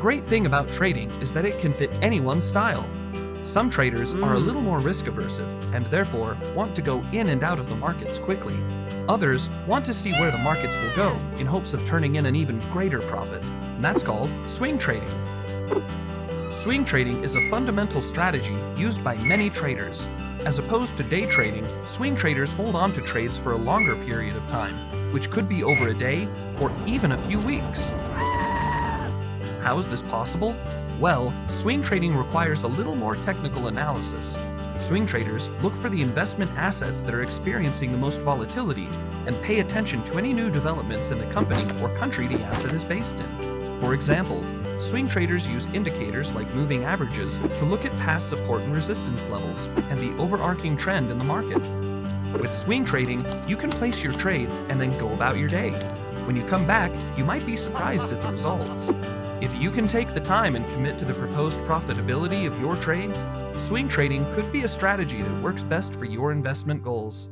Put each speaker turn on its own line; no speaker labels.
great thing about trading is that it can fit anyone's style. Some traders are a little more risk-aversive and therefore want to go in and out of the markets quickly. Others want to see where the markets will go in hopes of turning in an even greater profit, and that's called swing trading. Swing trading is a fundamental strategy used by many traders. As opposed to day trading, swing traders hold on to trades for a longer period of time, which could be over a day or even a few weeks. How is this possible? Well, swing trading requires a little more technical analysis. Swing traders look for the investment assets that are experiencing the most volatility and pay attention to any new developments in the company or country the asset is based in. For example, swing traders use indicators like moving averages to look at past support and resistance levels and the overarching trend in the market. With swing trading, you can place your trades and then go about your day. When you come back, you might be surprised at the results. If you can take the time and commit to the proposed profitability of your trades, swing trading could be a strategy that works best for your investment goals.